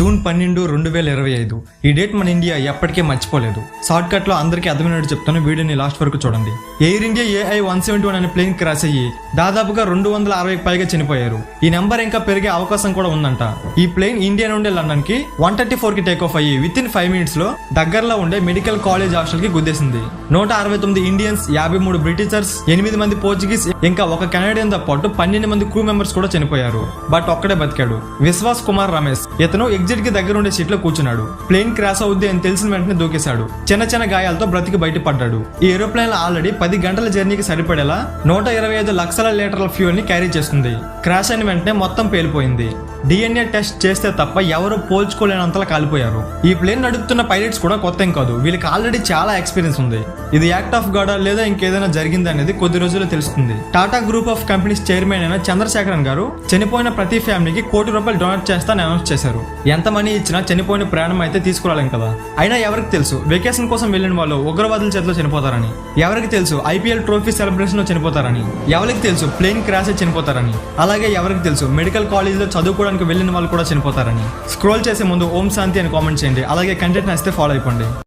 June 12, 2025 ఈ date మన India ఎప్పటికీ మర్చిపోలేదు. షార్ట్ కట్ లో అందరికీ అర్థమైనట్టు చెప్తాను, వీడియోని లాస్ట్ వరకు చూడండి. ఎయిర్ ఇండియా AI-171 అనే ప్లేన్ క్రాష్ అయ్యి దాదాపుగా 260కి పైగా చనిపోయారు. ఈ నెంబర్ ఇంకా పెరిగే అవకాశం కూడా ఉందంట. ఈ ప్లేన్ ఇండియా నుండి లండన్ కి 134 కి టేక్ ఆఫ్ అయ్యి విత్ ఇన్ 5 minutes లో దగ్గరలో ఉండే మెడికల్ కాలేజ్ హాస్టల్ కి గుద్దేసింది. 169 ఇండియన్స్, 53 బ్రిటిషర్స్, 8 మంది పోర్చుగీస్, ఇంకా ఒక కెనడియన్ తో పాటు 12 మంది క్రూ మెంబర్స్ కూడా చనిపోయారు. బట్ ఒక్కడే బతికాడు, విశ్వాస్ కుమార్ రమేష్. ఇతను ఎగ్జిట్ కి దగ్గర ఉండే సీట్ లో కూర్చున్నాడు. ప్లేన్ క్రాష్ అవుద్ది అని తెలిసిన వెంటనే దూకేశాడు. చిన్న గాయాలతో బ్రతికి బయటపడ్డాడు. ఈ ఏరోప్లేన్ ఆల్రెడీ 10 గంటల జర్నీకి సరిపడేలా 125 లక్షల లీటర్ల ఫ్యూయల్ ని క్యారీ చేస్తుంది. క్రాష్ అయిన వెంటనే మొత్తం పేలిపోయింది. DNA టెస్ట్ చేస్తే తప్ప ఎవరు పోల్చుకోలేనంతలా కాలిపోయారు. ఈ ప్లేన్ నడుపుతున్న పైలట్స్ కూడా కొత్త ఏం కాదు, వీళ్ళకి ఆల్రెడీ చాలా ఎక్స్పీరియన్స్ ఉంది. ఇది యాక్ట్ ఆఫ్ గాడా లేదా ఇంకేదైనా జరిగింది అనేది కొద్ది రోజుల్లో తెలుస్తుంది. Tata group of companies chairman అయిన చంద్రశేఖరన్ గారు చనిపోయిన ప్రతి ఫ్యామిలీకి ₹1 కోటి డొనేట్ చేస్తానని అనౌన్స్ చేశారు. ఎంత మనీ ఇచ్చినా చనిపోయిన ప్రాణం అయితే తీసుకురాలేం కదా. అయినా ఎవరికి తెలుసు వెకేషన్ కోసం వెళ్ళిన వాళ్ళు ఉగ్రవాదుల చేతిలో చనిపోతారని? ఎవరికి తెలుసు IPL ట్రోఫీ సెలబ్రేషన్ లో చనిపోతారని? ఎవరికి తెలుసు ప్లేన్ క్రాష్ చనిపోతారని? అలాగే ఎవరికి తెలుసు మెడికల్ కాలేజ్ లో చదువుకోవడానికి వెళ్ళిన వాళ్ళు కూడా చనిపోతారని? స్క్రోల్ చేసే ముందు ఓం శాంతి అని కామెంట్ చేయండి. అలాగే కంటెంట్ నచ్చితే ఫాలో అయిపోండి.